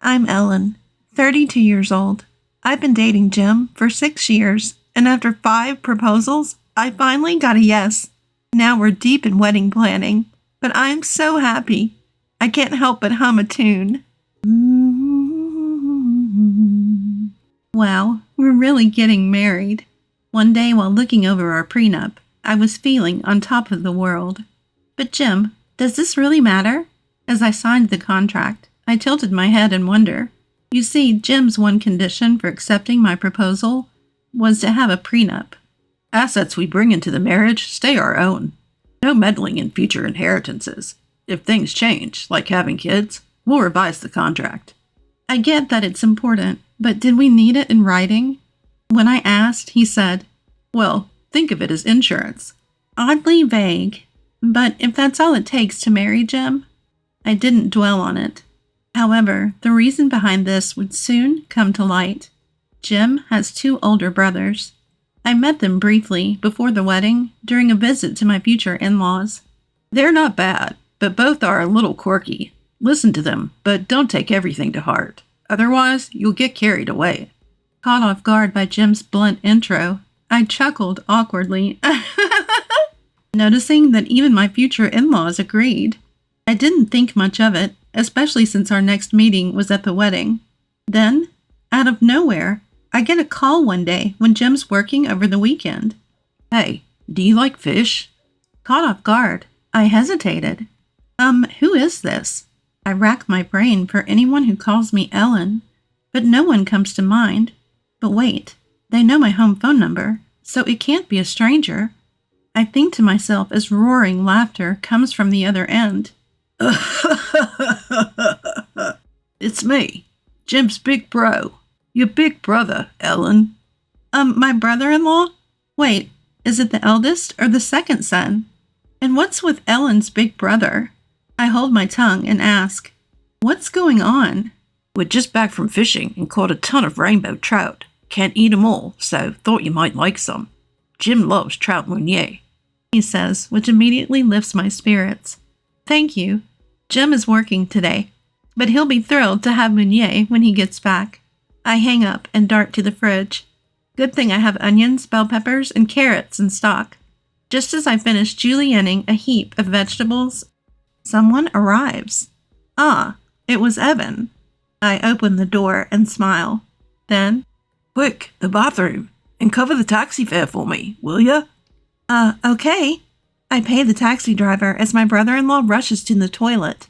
I'm Ellen, 32 years old. I've been dating Jim for 6 years, and after 5 proposals, I finally got a yes. Now we're deep in wedding planning, but I'm so happy. I can't help but hum a tune. Wow, we're really getting married. One day while looking over our prenup, I was feeling on top of the world. But Jim, does this really matter? As I signed the contract, I tilted my head in wonder. You see, Jim's one condition for accepting my proposal was to have a prenup. Assets we bring into the marriage stay our own. No meddling in future inheritances. If things change, like having kids, we'll revise the contract. I get that it's important, but did we need it in writing? When I asked, he said, Well, think of it as insurance. Oddly vague. But if that's all it takes to marry Jim, I didn't dwell on it. However, the reason behind this would soon come to light. Jim has 2 older brothers. I met them briefly before the wedding during a visit to my future in-laws. They're not bad, but both are a little quirky. Listen to them, but don't take everything to heart. Otherwise, you'll get carried away. Caught off guard by Jim's blunt intro, I chuckled awkwardly, noticing that even my future in-laws agreed. I didn't think much of it, especially since our next meeting was at the wedding. Then, out of nowhere, I get a call one day when Jim's working over the weekend. Hey, do you like fish? Caught off guard, I hesitated. Who is this? I rack my brain for anyone who calls me Ellen, but no one comes to mind. But wait, they know my home phone number, so it can't be a stranger. I think to myself as roaring laughter comes from the other end. It's me, Jim's big bro. Your big brother, Ellen. My brother-in-law? Wait, is it the eldest or the second son? And what's with Ellen's big brother? I hold my tongue and ask, what's going on? We're just back from fishing and caught a ton of rainbow trout. Can't eat 'em all, so thought you might like some. Jim loves trout meunier, he says, which immediately lifts my spirits. Thank you. Jim is working today, but he'll be thrilled to have meunier when he gets back. I hang up and dart to the fridge. Good thing I have onions, bell peppers, and carrots in stock. Just as I finish julienning a heap of vegetables, someone arrives. It was Evan. I open the door and smile. Then, Quick, the bathroom, and cover the taxi fare for me, will ya? Okay. I pay the taxi driver as my brother-in-law rushes to the toilet.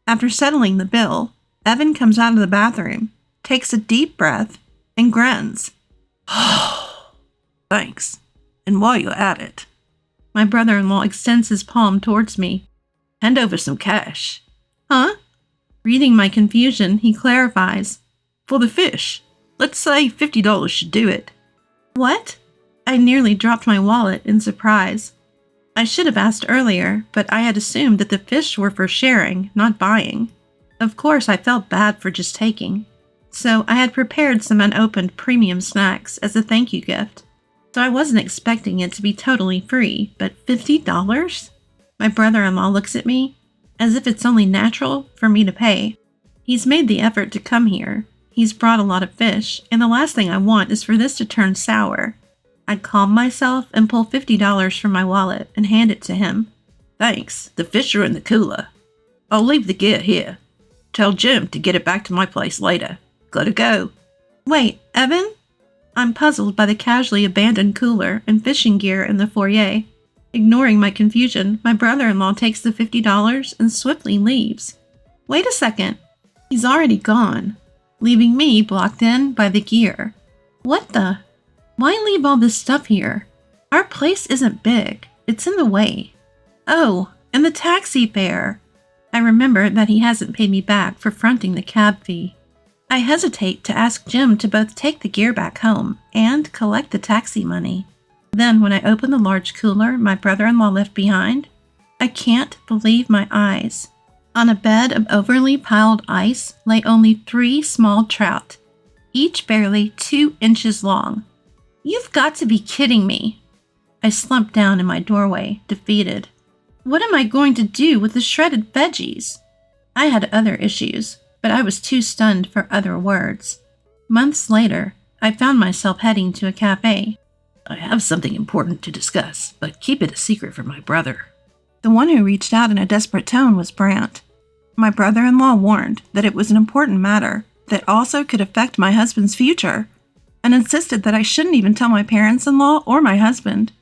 After settling the bill, Evan comes out of the bathroom, takes a deep breath, and grunts. Thanks. And while you're at it, my brother-in-law extends his palm towards me. Hand over some cash. Huh? Reading my confusion, he clarifies. For the fish. Let's say $50 should do it. What? I nearly dropped my wallet in surprise. I should have asked earlier, but I had assumed that the fish were for sharing, not buying. Of course, I felt bad for just taking. So I had prepared some unopened premium snacks as a thank you gift. So I wasn't expecting it to be totally free, but $50? My brother-in-law looks at me as if it's only natural for me to pay. He's made the effort to come here. He's brought a lot of fish, and the last thing I want is for this to turn sour. I calm myself and pull $50 from my wallet and hand it to him. Thanks, the fish are in the cooler. I'll leave the gear here. Tell Jim to get it back to my place later. Gotta go. Wait, Evan? I'm puzzled by the casually abandoned cooler and fishing gear in the foyer. Ignoring my confusion, my brother-in-law takes the $50 and swiftly leaves. Wait a second. He's already gone, leaving me blocked in by the gear. What the? Why leave all this stuff here? Our place isn't big. It's in the way. Oh, and the taxi fare. I remember that he hasn't paid me back for fronting the cab fee. I hesitate to ask Jim to both take the gear back home and collect the taxi money. Then when I open the large cooler my brother-in-law left behind, I can't believe my eyes. On a bed of overly piled ice lay only 3 small trout, each barely 2 inches long. You've got to be kidding me. I slumped down in my doorway, defeated. What am I going to do with the shredded veggies? I had other issues, but I was too stunned for other words. Months later, I found myself heading to a cafe. I have something important to discuss, but keep it a secret from my brother. The one who reached out in a desperate tone was Brant. My brother-in-law warned that it was an important matter that also could affect my husband's future, and insisted that I shouldn't even tell my parents-in-law or my husband.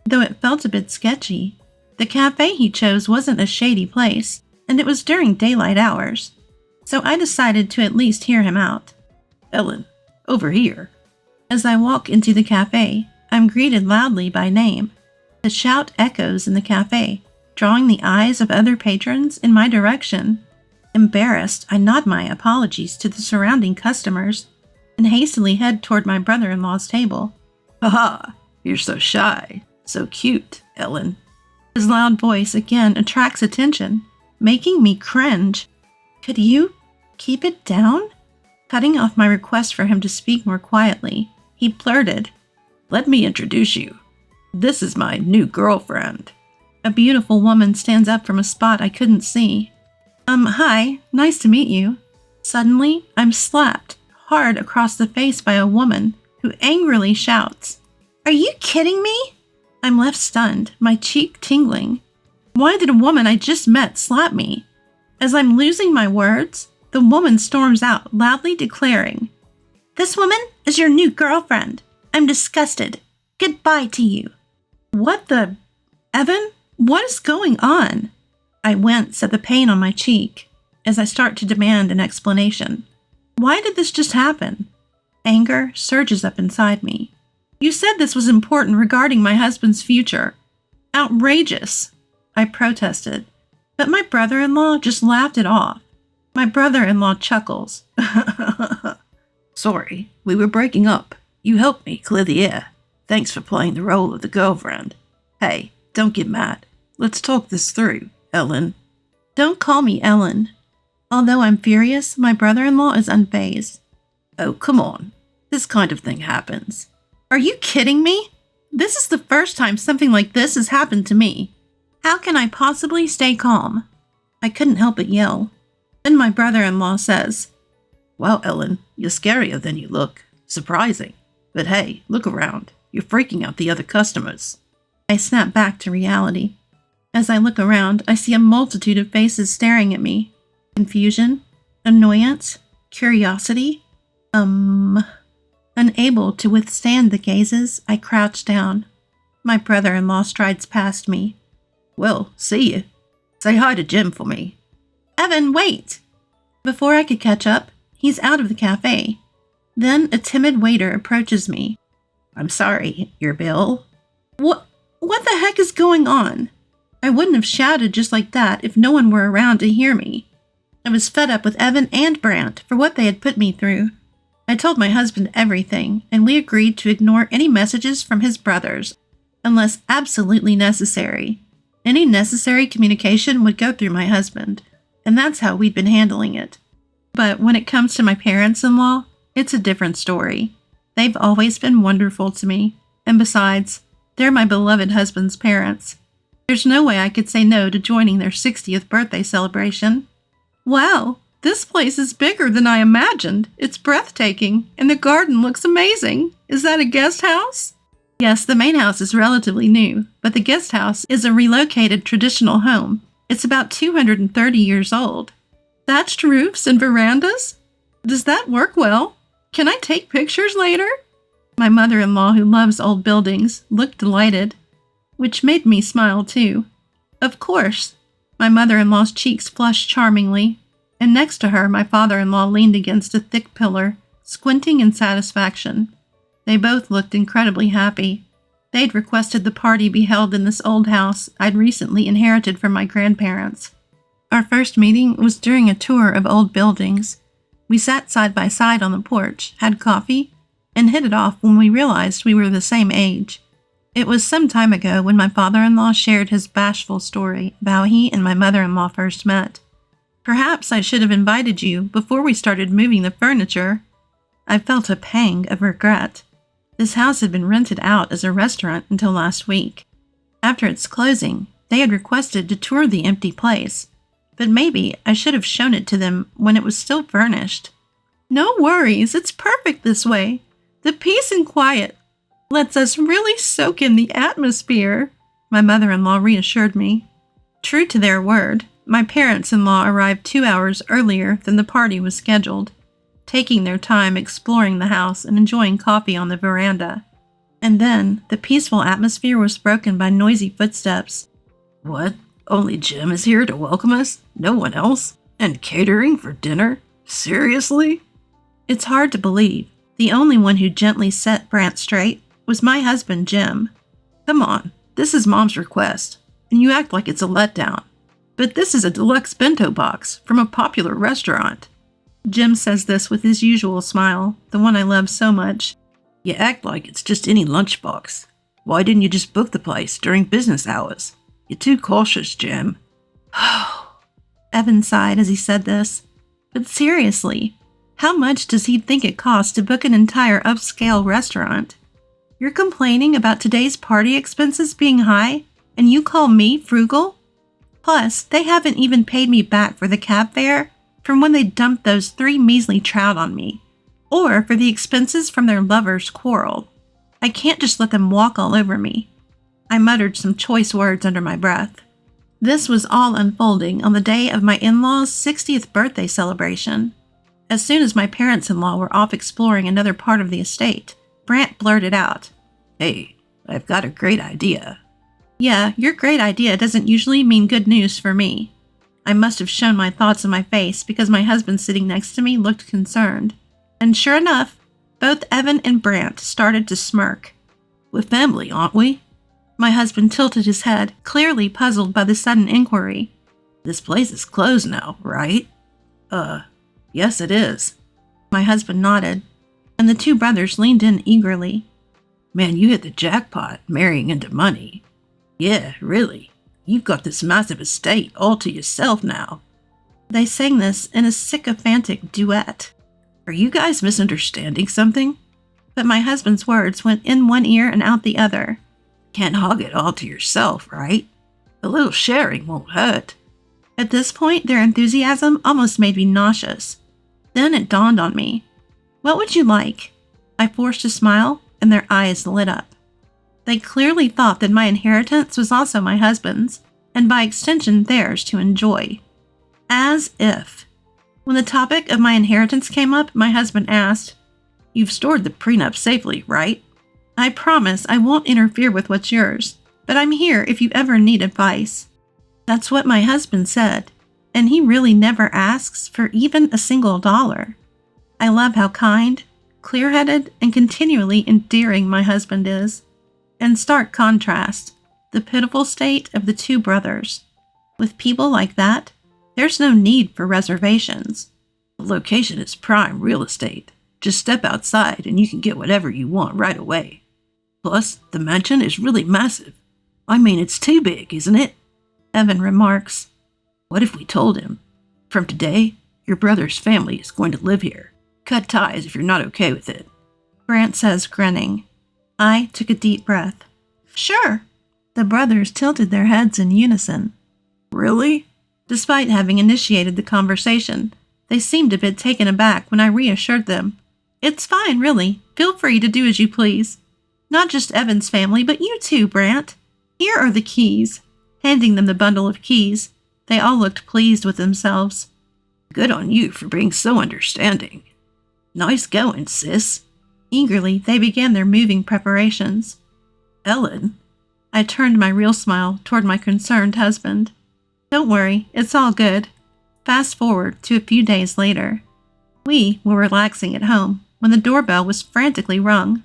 Though it felt a bit sketchy, the cafe he chose wasn't a shady place, and it was during daylight hours, so I decided to at least hear him out. Ellen, over here. As I walk into the cafe, I'm greeted loudly by name. The shout echoes in the cafe, drawing the eyes of other patrons in my direction. Embarrassed, I nod my apologies to the surrounding customers and hastily head toward my brother-in-law's table. Haha, you're so shy, so cute, Ellen. His loud voice again attracts attention, making me cringe. Could you keep it down? Cutting off my request for him to speak more quietly, he blurted, Let me introduce you. This is my new girlfriend. A beautiful woman stands up from a spot I couldn't see. Hi, nice to meet you. Suddenly, I'm slapped hard across the face by a woman who angrily shouts, Are you kidding me? I'm left stunned, my cheek tingling. Why did a woman I just met slap me? As I'm losing my words, the woman storms out, loudly declaring, This woman is your new girlfriend. I'm disgusted. Goodbye to you. What the... Evan, what is going on? I wince at the pain on my cheek as I start to demand an explanation. Why did this just happen? Anger surges up inside me. You said this was important regarding my husband's future. Outrageous, I protested, but my brother-in-law just laughed it off. My brother-in-law chuckles. Sorry, we were breaking up. You helped me clear the air. Thanks for playing the role of the girlfriend. Hey, don't get mad. Let's talk this through, Ellen. Don't call me Ellen. Although I'm furious, my brother-in-law is unfazed. Oh, come on. This kind of thing happens. Are you kidding me? This is the first time something like this has happened to me. How can I possibly stay calm? I couldn't help but yell. Then my brother-in-law says, Wow, Ellen, you're scarier than you look. Surprising. But hey, look around. You're freaking out the other customers. I snap back to reality. As I look around, I see a multitude of faces staring at me. Confusion, annoyance, curiosity. Unable to withstand the gazes, I crouch down. My brother-in-law strides past me. Well, see you. Say hi to Jim for me. Evan, wait! Before I could catch up, he's out of the cafe. Then a timid waiter approaches me. I'm sorry, your bill? What the heck is going on? I wouldn't have shouted just like that if no one were around to hear me. I was fed up with Evan and Brant for what they had put me through. I told my husband everything, and we agreed to ignore any messages from his brothers, unless absolutely necessary. Any necessary communication would go through my husband, and that's how we'd been handling it. But when it comes to my parents-in-law, it's a different story. They've always been wonderful to me, and besides, they're my beloved husband's parents. There's no way I could say no to joining their 60th birthday celebration. Wow, this place is bigger than I imagined. It's breathtaking, and the garden looks amazing. Is that a guest house? Yes, the main house is relatively new, but the guest house is a relocated traditional home. It's about 230 years old. Thatched roofs and verandas? Does that work well? Can I take pictures later? My mother-in-law, who loves old buildings, looked delighted, which made me smile too. Of course. My mother-in-law's cheeks flushed charmingly, and next to her my father-in-law leaned against a thick pillar, squinting in satisfaction. They both looked incredibly happy. They'd requested the party be held in this old house I'd recently inherited from my grandparents. Our first meeting was during a tour of old buildings. We sat side by side on the porch, had coffee, and hit it off when we realized we were the same age. It was some time ago when my father-in-law shared his bashful story of how he and my mother-in-law first met. Perhaps I should have invited you before we started moving the furniture. I felt a pang of regret. This house had been rented out as a restaurant until last week. After its closing, they had requested to tour the empty place. but maybe I should have shown it to them when it was still furnished. No worries, it's perfect this way. The peace and quiet lets us really soak in the atmosphere, my mother-in-law reassured me. True to their word, my parents-in-law arrived 2 hours earlier than the party was scheduled, taking their time exploring the house and enjoying coffee on the veranda. And then, the peaceful atmosphere was broken by noisy footsteps. What? Only Jim is here to welcome us? No one else? And catering for dinner? Seriously? It's hard to believe. The only one who gently set Brant straight was my husband, Jim. Come on, this is Mom's request, and you act like it's a letdown. But this is a deluxe bento box from a popular restaurant. Jim says this with his usual smile, the one I love so much. You act like it's just any lunchbox. Why didn't you just book the place during business hours? You're too cautious, Jim. Evan sighed as he said this. But seriously, how much does he think it costs to book an entire upscale restaurant? You're complaining about today's party expenses being high, and you call me frugal? Plus, they haven't even paid me back for the cab fare from when they dumped those 3 measly trout on me, or for the expenses from their lovers' quarrel. I can't just let them walk all over me. I muttered some choice words under my breath. This was all unfolding on the day of my in-laws' 60th birthday celebration. As soon as my parents-in-law were off exploring another part of the estate, Brant blurted out, Hey, I've got a great idea. Yeah, your great idea doesn't usually mean good news for me. I must have shown my thoughts in my face because my husband sitting next to me looked concerned. And sure enough, both Evan and Brant started to smirk. We're family, aren't we? My husband tilted his head, clearly puzzled by the sudden inquiry. This place is closed now, right? Yes it is. My husband nodded, and the 2 brothers leaned in eagerly. Man, you hit the jackpot, marrying into money. Yeah, really. You've got this massive estate all to yourself now. They sang this in a sycophantic duet. Are you guys misunderstanding something? But my husband's words went in one ear and out the other. Can't hog it all to yourself, right? A little sharing won't hurt. At this point, their enthusiasm almost made me nauseous. Then it dawned on me. What would you like? I forced a smile, and their eyes lit up. They clearly thought that my inheritance was also my husband's, and by extension theirs to enjoy. As if. When the topic of my inheritance came up, my husband asked, You've stored the prenup safely, right? I promise I won't interfere with what's yours, but I'm here if you ever need advice. That's what my husband said, and he really never asks for even a single dollar. I love how kind, clear-headed, and continually endearing my husband is. In stark contrast, the pitiful state of the 2 brothers. With people like that, there's no need for reservations. The location is prime real estate. Just step outside and you can get whatever you want right away. Plus, the mansion is really massive. I mean, it's too big, isn't it? Evan remarks. What if we told him, from today, your brother's family is going to live here. Cut ties if you're not okay with it. Brant says, grinning. I took a deep breath. Sure. The brothers tilted their heads in unison. Really? Despite having initiated the conversation, they seemed a bit taken aback when I reassured them. It's fine, really. Feel free to do as you please. Not just Evan's family, but you too, Brant. Here are the keys. Handing them the bundle of keys, they all looked pleased with themselves. Good on you for being so understanding. Nice going, sis. Eagerly, they began their moving preparations. Ellen? I turned my real smile toward my concerned husband. Don't worry, it's all good. Fast forward to a few days later. We were relaxing at home when the doorbell was frantically rung.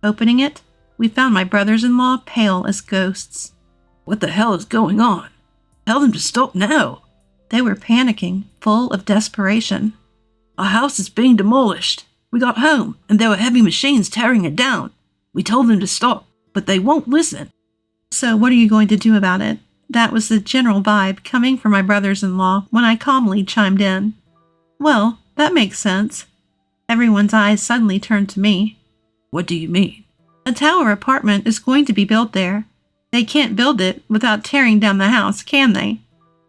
Opening it, we found my brothers-in-law pale as ghosts. What the hell is going on? Tell them to stop now. They were panicking, full of desperation. Our house is being demolished. We got home, and there were heavy machines tearing it down. We told them to stop, but they won't listen. So what are you going to do about it? That was the general vibe coming from my brothers-in-law when I calmly chimed in. Well, that makes sense. Everyone's eyes suddenly turned to me. What do you mean? A tower apartment is going to be built there. They can't build it without tearing down the house, can they?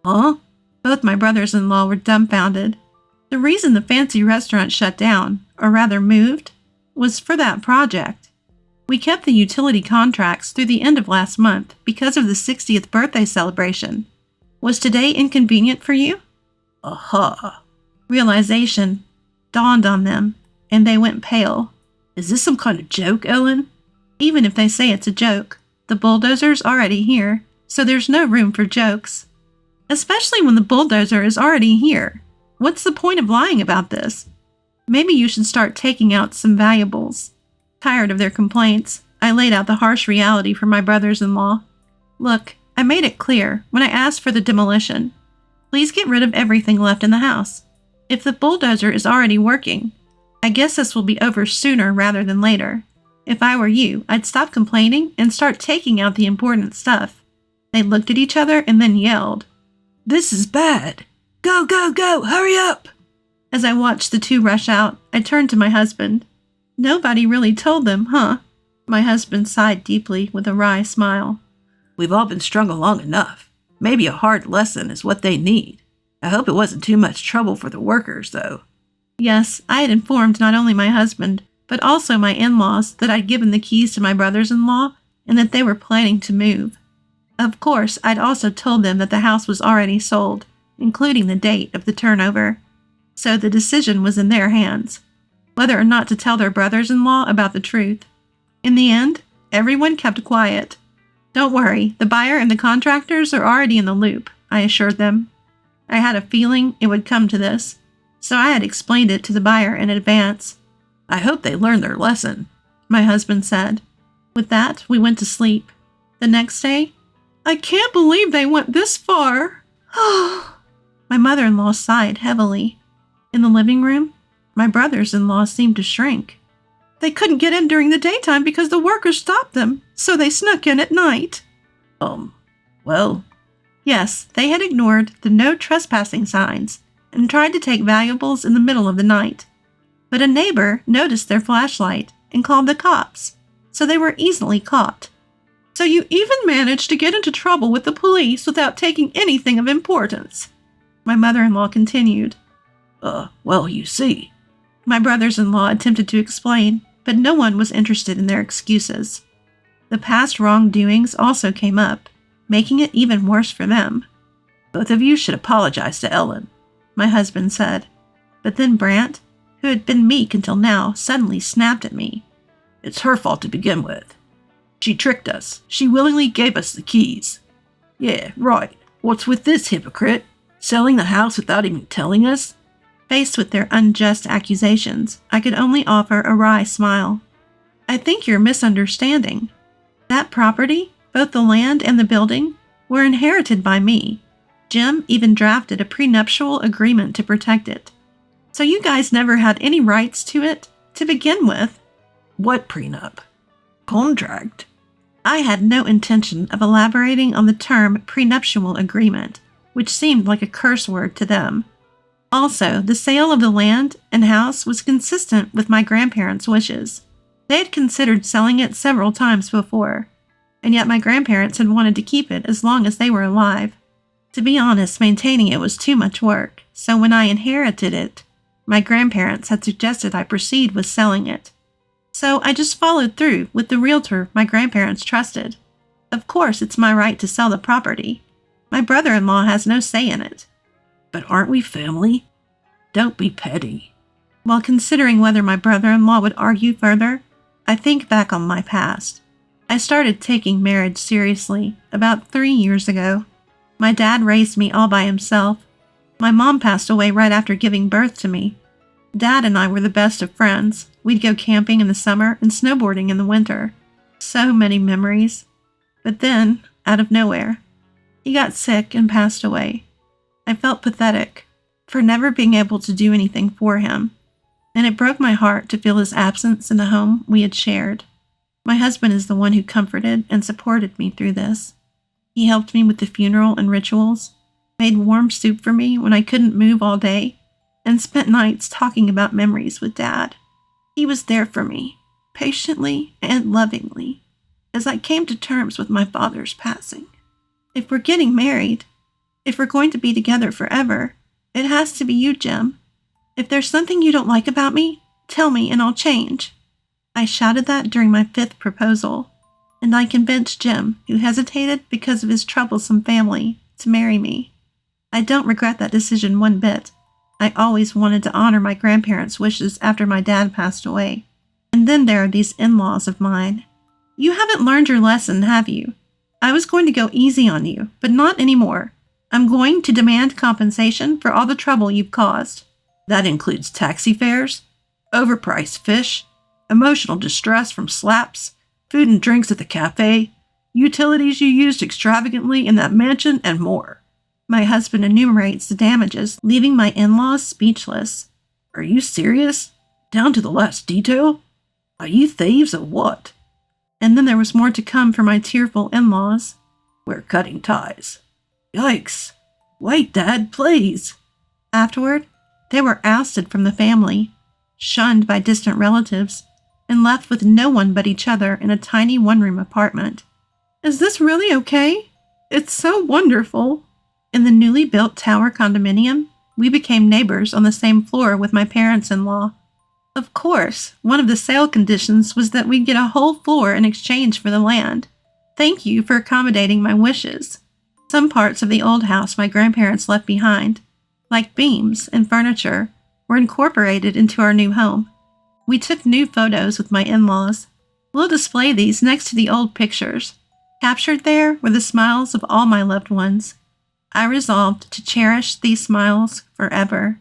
Huh? Both my brothers-in-law were dumbfounded. The reason the fancy restaurant shut down, or rather moved, was for that project. We kept the utility contracts through the end of last month because of the 60th birthday celebration. Was today inconvenient for you? Aha. Realization dawned on them, and they went pale. Is this some kind of joke, Ellen? Even if they say it's a joke, the bulldozer's already here, so there's no room for jokes. Especially when the bulldozer is already here. What's the point of lying about this? Maybe you should start taking out some valuables. Tired of their complaints, I laid out the harsh reality for my brothers-in-law. Look, I made it clear when I asked for the demolition. Please get rid of everything left in the house. If the bulldozer is already working, I guess this will be over sooner rather than later. If I were you, I'd stop complaining and start taking out the important stuff. They looked at each other and then yelled, This is bad. Go, go, go, hurry up. As I watched the two rush out, I turned to my husband. Nobody really told them, huh? My husband sighed deeply with a wry smile. We've all been strung along enough. Maybe a hard lesson is what they need. I hope it wasn't too much trouble for the workers, though. Yes, I had informed not only my husband, but also my in-laws that I'd given the keys to my brothers-in-law and that they were planning to move. Of course, I'd also told them that the house was already sold, including the date of the turnover. So the decision was in their hands, whether or not to tell their brothers-in-law about the truth. In the end, everyone kept quiet. Don't worry, the buyer and the contractors are already in the loop, I assured them. I had a feeling it would come to this, so I had explained it to the buyer in advance. I hope they learned their lesson, my husband said. With that, we went to sleep. The next day, I can't believe they went this far. My mother-in-law sighed heavily. In the living room, my brothers-in-law seemed to shrink. They couldn't get in during the daytime because the workers stopped them, so they snuck in at night. Well, yes, they had ignored the no trespassing signs and tried to take valuables in the middle of the night. But a neighbor noticed their flashlight and called the cops, so they were easily caught. So you even managed to get into trouble with the police without taking anything of importance, my mother-in-law continued. Well, you see. My brothers-in-law attempted to explain, but no one was interested in their excuses. The past wrongdoings also came up, making it even worse for them. Both of you should apologize to Ellen, my husband said. But then Brant, who had been meek until now, suddenly snapped at me. It's her fault to begin with. She tricked us. She willingly gave us the keys. Yeah, right. What's with this hypocrite? Selling the house without even telling us? Faced with their unjust accusations, I could only offer a wry smile. I think you're misunderstanding. That property, both the land and the building, were inherited by me. Jim even drafted a prenuptial agreement to protect it. So you guys never had any rights to it to begin with. What prenup? Contract? I had no intention of elaborating on the term prenuptial agreement, which seemed like a curse word to them. Also, the sale of the land and house was consistent with my grandparents' wishes. They had considered selling it several times before, and yet my grandparents had wanted to keep it as long as they were alive. To be honest, maintaining it was too much work, so when I inherited it, my grandparents had suggested I proceed with selling it. So I just followed through with the realtor my grandparents trusted. Of course, it's my right to sell the property. My brother-in-law has no say in it. But aren't we family? Don't be petty. While considering whether my brother-in-law would argue further, I think back on my past. I started taking marriage seriously about 3 years ago. My dad raised me all by himself. My mom passed away right after giving birth to me. Dad and I were the best of friends. We'd go camping in the summer and snowboarding in the winter. So many memories. But then, out of nowhere, he got sick and passed away. I felt pathetic for never being able to do anything for him, and it broke my heart to feel his absence in the home we had shared. My husband is the one who comforted and supported me through this. He helped me with the funeral and rituals, made warm soup for me when I couldn't move all day, and spent nights talking about memories with Dad. He was there for me, patiently and lovingly, as I came to terms with my father's passing. If we're getting married, If we're going to be together forever, it has to be you, Jim. If there's something you don't like about me, tell me and I'll change. I shouted that during my 5th proposal, and I convinced Jim, who hesitated because of his troublesome family, to marry me. I don't regret that decision one bit. I always wanted to honor my grandparents' wishes after my dad passed away. And then there are these in-laws of mine. You haven't learned your lesson, have you? I was going to go easy on you, but not anymore. I'm going to demand compensation for all the trouble you've caused. That includes taxi fares, overpriced fish, emotional distress from slaps, food and drinks at the cafe, utilities you used extravagantly in that mansion, and more. My husband enumerates the damages, leaving my in-laws speechless. Are you serious? Down to the last detail? Are you thieves or what? And then there was more to come for my tearful in-laws. We're cutting ties. Yikes. Wait, Dad, please. Afterward, they were ousted from the family, shunned by distant relatives, and left with no one but each other in a tiny one-room apartment. Is this really okay? It's so wonderful. In the newly built tower condominium, we became neighbors on the same floor with my parents-in-law. Of course, one of the sale conditions was that we'd get a whole floor in exchange for the land. Thank you for accommodating my wishes. Some parts of the old house my grandparents left behind, like beams and furniture, were incorporated into our new home. We took new photos with my in-laws. We'll display these next to the old pictures. Captured there were the smiles of all my loved ones. I resolved to cherish these smiles forever.